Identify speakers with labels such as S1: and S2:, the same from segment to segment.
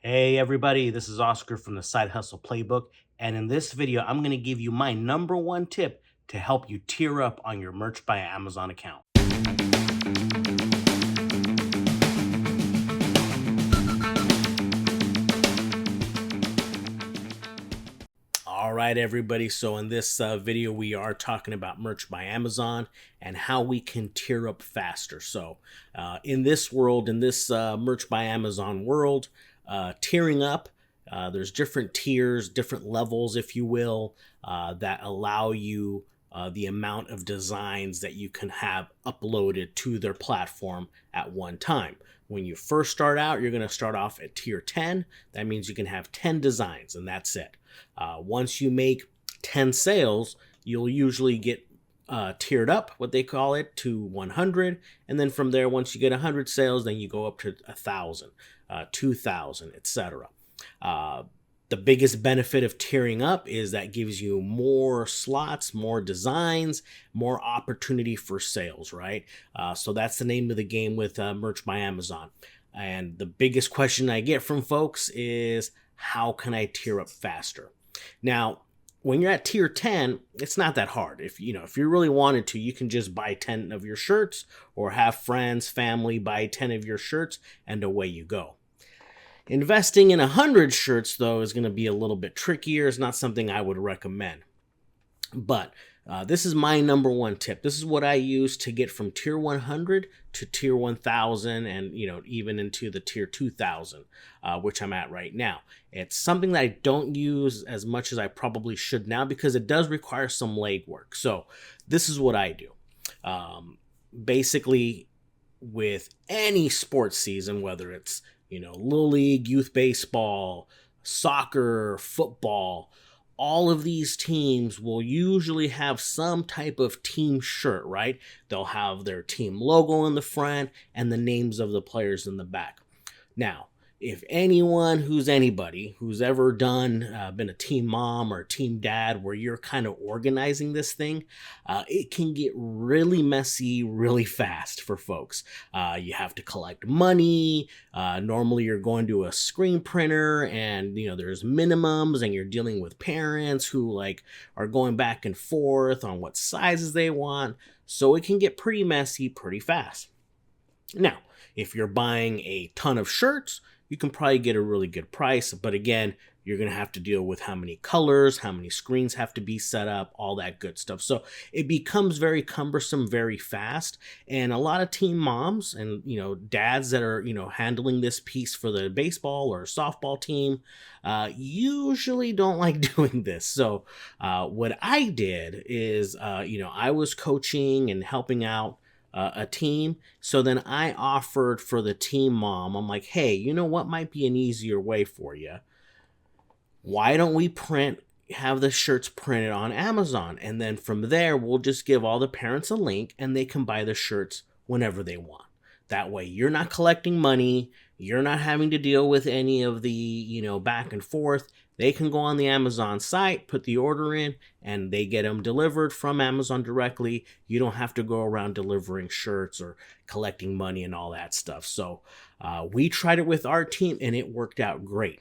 S1: Hey everybody, this is Oscar from the Side Hustle Playbook, and in this video, I'm going to give you my number one tip to help you tier up on your Merch by Amazon account. All right, everybody. So in this video, we are talking about Merch by Amazon and how we can tier up faster. So in this world, in this Merch by Amazon world, tiering up, there's different tiers, different levels, if you will, that allow you the amount of designs that you can have uploaded to their platform at one time. When you first start out, you're going to start off at tier 10. That means you can have 10 designs and that's it. Once you make 10 sales, you'll usually get tiered up, what they call it, to 100. And then from there, once you get 100 sales, then you go up to 1,000, 2,000, etc. The biggest benefit of tiering up is that gives you more slots, more designs, more opportunity for sales, right? So that's the name of the game with Merch by Amazon. And the biggest question I get from folks is, how can I tier up faster? Now, when you're at tier 10, it's not that hard. If you really wanted to, you can just buy 10 of your shirts or have friends, family buy 10 of your shirts and away you go. Investing in 100 shirts, though, is going to be a little bit trickier. It's not something I would recommend. But this is my number one tip. This is what I use to get from tier 100 to tier 1000 and, even into the tier 2000, which I'm at right now. It's something that I don't use as much as I probably should now because it does require some legwork. So this is what I do. Basically, with any sports season, whether it's Little League, youth baseball, soccer, football, all of these teams will usually have some type of team shirt, right? They'll have their team logo in the front and the names of the players in the back. Now, if anyone who's ever been a team mom or a team dad where you're kind of organizing this thing, it can get really messy really fast for folks. You have to collect money. Normally you're going to a screen printer and, there's minimums and you're dealing with parents who are going back and forth on what sizes they want. So it can get pretty messy pretty fast. Now, if you're buying a ton of shirts, you can probably get a really good price, but again, you're going to have to deal with how many colors, how many screens have to be set up, all that good stuff. So it becomes very cumbersome very fast. And a lot of teen moms and, dads that are, handling this piece for the baseball or softball team, usually don't like doing this. So what I did is, I was coaching and helping out a team. So then I offered for the team mom, I'm like, hey, you know what might be an easier way for you? Why don't we have the shirts printed on Amazon? And then from there, we'll just give all the parents a link and they can buy the shirts whenever they want. That way you're not collecting money. You're not having to deal with any of the, back and forth. They can go on the Amazon site, put the order in, and they get them delivered from Amazon directly. You don't have to go around delivering shirts or collecting money and all that stuff. So we tried it with our team, and it worked out great.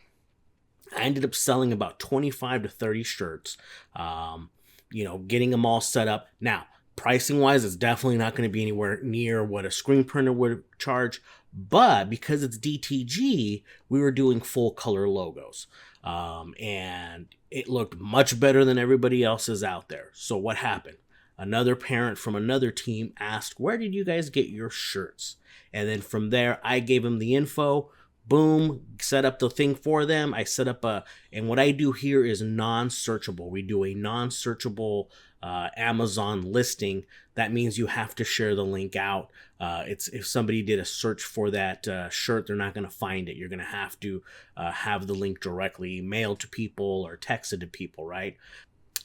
S1: I ended up selling about 25 to 30 shirts, getting them all set up. Now, pricing wise, it's definitely not going to be anywhere near what a screen printer would charge. But because it's DTG, we were doing full color logos. And it looked much better than everybody else's out there. So what happened? Another parent from another team asked, where did you guys get your shirts? And then from there, I gave them the info. Boom, set up the thing for them. I set up and what I do here is non-searchable. We do a non-searchable Amazon listing. That means you have to share the link out. It's if somebody did a search for that shirt, they're not going to find it. You're going to have to have the link directly mailed to people or texted to people, right?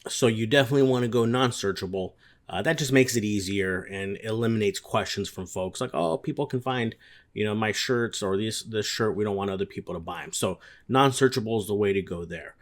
S1: So you definitely want to go non-searchable. That just makes it easier and eliminates questions from folks like, oh, people can find, my shirts or this shirt. We don't want other people to buy them. So non-searchable is the way to go there.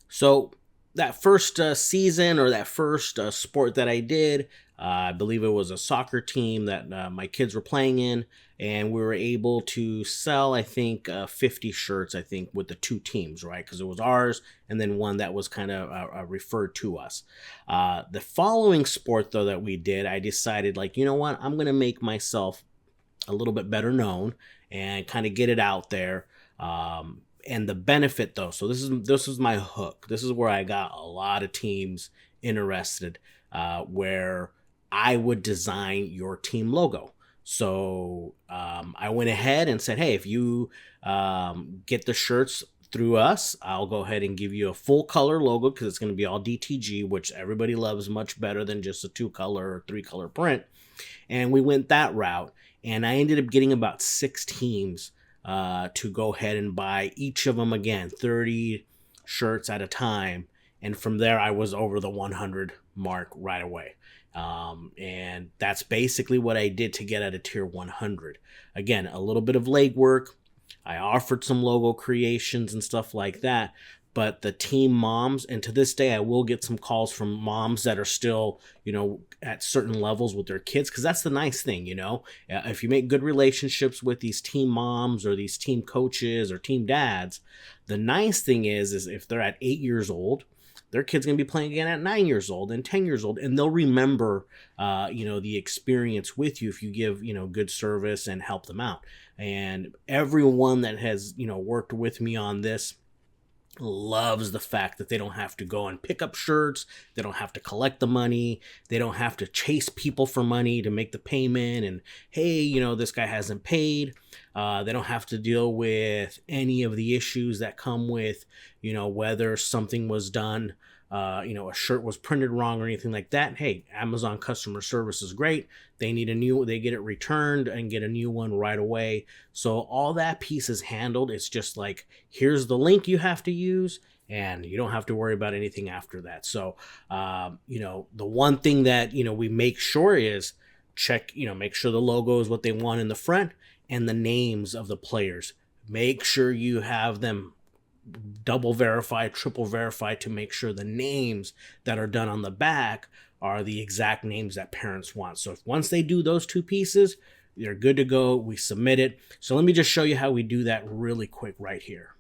S1: So that first season or that first sport that I did, I believe it was a soccer team that my kids were playing in, and we were able to sell, I think, 50 shirts, I think, with the two teams, right? Because it was ours and then one that was kind of referred to us. The following sport, though, that we did, I decided, like, you know what? I'm going to make myself a little bit better known and kind of get it out there. And the benefit, though, so this is my hook. This is where I got a lot of teams interested, where I would design your team logo. So I went ahead and said, hey, if you get the shirts through us, I'll go ahead and give you a full color logo, because it's going to be all DTG, which everybody loves much better than just a 2-color or 3-color print. And we went that route, and I ended up getting about 6 teams to go ahead and buy each of them, again, 30 shirts at a time. And from there, I was over the 100 mark right away. And that's basically what I did to get at a tier 100. Again, a little bit of legwork. I offered some logo creations and stuff like that. But the team moms, and to this day, I will get some calls from moms that are still, at certain levels with their kids, because that's the nice thing, if you make good relationships with these team moms or these team coaches or team dads, the nice thing is if they're at 8 years old, their kid's going to be playing again at 9 years old and 10 years old, and they'll remember, the experience with you if you give, good service and help them out. And everyone that has, worked with me on this loves the fact that they don't have to go and pick up shirts, they don't have to collect the money, they don't have to chase people for money to make the payment, and hey, this guy hasn't paid. They don't have to deal with any of the issues that come with, whether something was done, a shirt was printed wrong or anything like that. Hey, Amazon customer service is great. They get it returned and get a new one right away. So all that piece is handled. It's just like, here's the link you have to use, and you don't have to worry about anything after that. So, the one thing that, we make sure is make sure the logo is what they want in the front, and the names of the players. Make sure you have them double verify, triple verify, to make sure the names that are done on the back are the exact names that parents want. So once they do those 2 pieces, they're good to go. We submit it. So let me just show you how we do that really quick right here.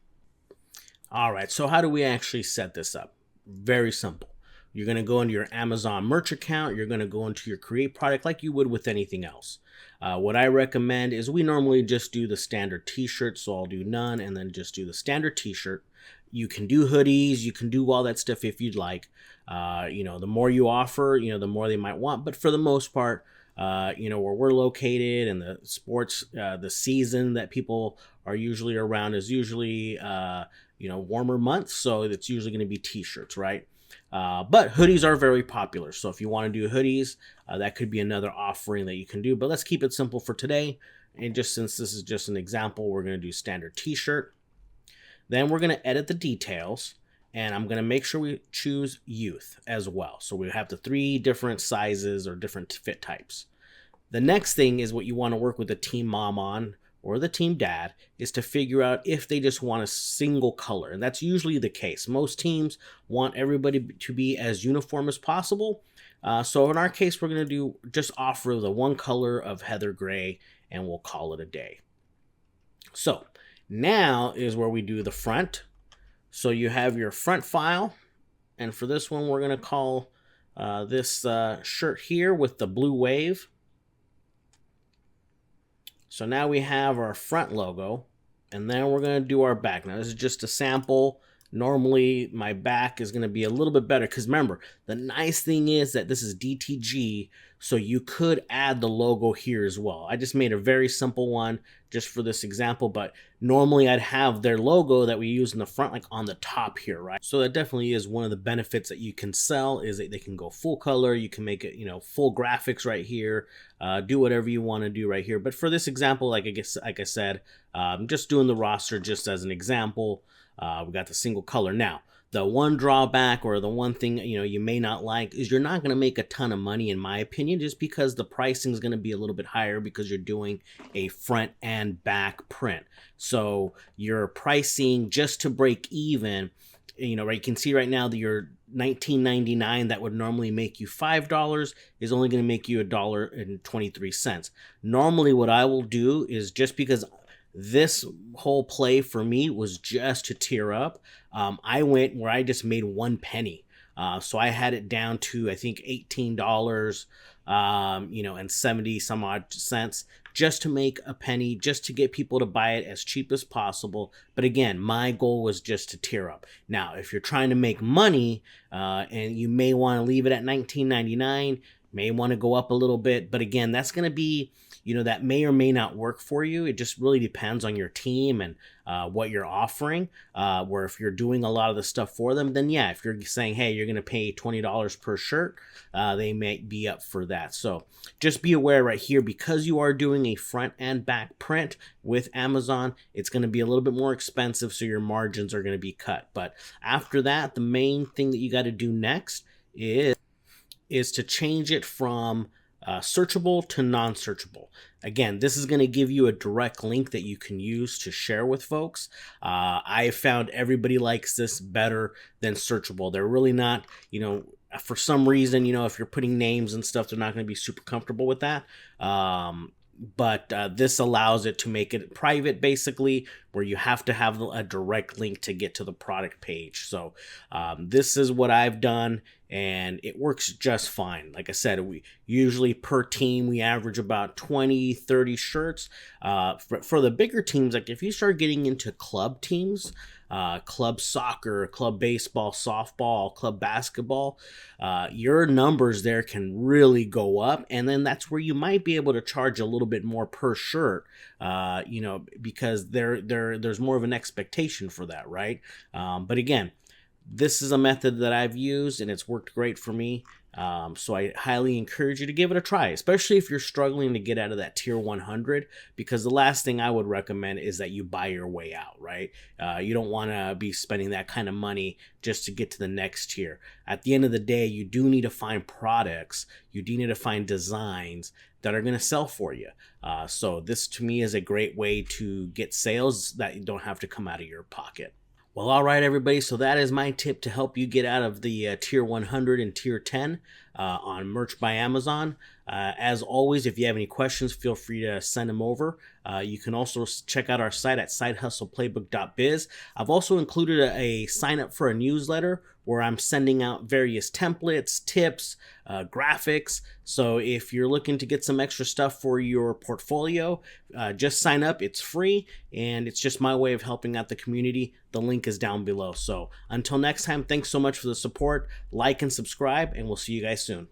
S1: All right, so how do we actually set this up? Very simple. You're going to go into your Amazon merch account. You're going to go into your create product like you would with anything else. What I recommend is we normally just do the standard t-shirt. So I'll do none and then just do the standard t-shirt. You can do hoodies. You can do all that stuff if you'd like. The more you offer, the more they might want. But for the most part, where we're located and the sports, the season that people are usually around is usually, warmer months. So it's usually going to be t-shirts, right? But hoodies are very popular. So if you want to do hoodies, that could be another offering that you can do. But let's keep it simple for today. And just since this is just an example, we're going to do standard t-shirt. Then we're going to edit the details. And I'm going to make sure we choose youth as well. So we have the 3 different sizes or different fit types. The next thing is what you want to work with the team mom on, or the team dad, is to figure out if they just want a single color. And that's usually the case. Most teams want everybody to be as uniform as possible. So in our case, we're going to just offer the 1 color of heather gray, and we'll call it a day. So now is where we do the front. So you have your front file. And for this one, we're going to call this shirt here with the blue wave. So now we have our front logo, and then we're going to do our back. Now this is just a sample. Normally my back is going to be a little bit better, because remember, the nice thing is that this is DTG, so you could add the logo here as well. I just made a very simple one just for this example, but normally I'd have their logo that we use in the front, like on the top here, right? So that definitely is one of the benefits that you can sell, is that they can go full color. You can make it, full graphics right here, do whatever you want to do right here. But for this example, like I said, I'm just doing the roster just as an example. We got the single color. Now, the one drawback, or the one thing you may not like, is you're not going to make a ton of money, in my opinion, just because the pricing is going to be a little bit higher, because you're doing a front and back print. So your pricing, just to break even, right, you can see right now that your $19.99 that would normally make you $5 is only going to make you $1.23. Normally what I will do is, just because this whole play for me was just to tier up, I went where I just made 1 penny. So I had it down to, I think, $18, and 70 some odd cents, just to make a penny, just to get people to buy it as cheap as possible. But again, my goal was just to tier up. Now, if you're trying to make money, and you may want to leave it at $19.99, may want to go up a little bit, but again, that's going to be, that may or may not work for you. It just really depends on your team and what you're offering. Where if you're doing a lot of the stuff for them, then yeah, if you're saying, hey, you're going to pay $20 per shirt, they may be up for that. So just be aware right here, because you are doing a front and back print with Amazon, it's going to be a little bit more expensive, so your margins are going to be cut. But after that, the main thing that you got to do next is to change it from searchable to non-searchable. Again, this is going to give you a direct link that you can use to share with folks. I found everybody likes this better than searchable. They're really not, for some reason, if you're putting names and stuff, they're not going to be super comfortable with that. But this allows it to make it private, basically, where you have to have a direct link to get to the product page. So this is what I've done, and it works just fine. Like I said, we usually per team, we average about 20, 30 shirts. For the bigger teams, like if you start getting into club teams, club soccer, club baseball, softball, club basketball, your numbers there can really go up. And then that's where you might be able to charge a little bit more per shirt, because there's more of an expectation for that, right? But again, this is a method that I've used and it's worked great for me. So I highly encourage you to give it a try, especially if you're struggling to get out of that tier 100, because the last thing I would recommend is that you buy your way out, right? You don't want to be spending that kind of money just to get to the next tier. At the end of the day, you do need to find products, you do need to find designs that are going to sell for you. So this to me is a great way to get sales that you don't have to come out of your pocket. Well, all right, everybody. So that is my tip to help you get out of the tier 100 and tier 10 on Merch by Amazon. As always, if you have any questions, feel free to send them over. You can also check out our site at sidehustleplaybook.biz. I've also included a sign up for a newsletter where I'm sending out various templates, tips, graphics. So if you're looking to get some extra stuff for your portfolio, just sign up. It's free, and it's just my way of helping out the community. The link is down below. So until next time, thanks so much for the support. Like and subscribe, and we'll see you guys soon.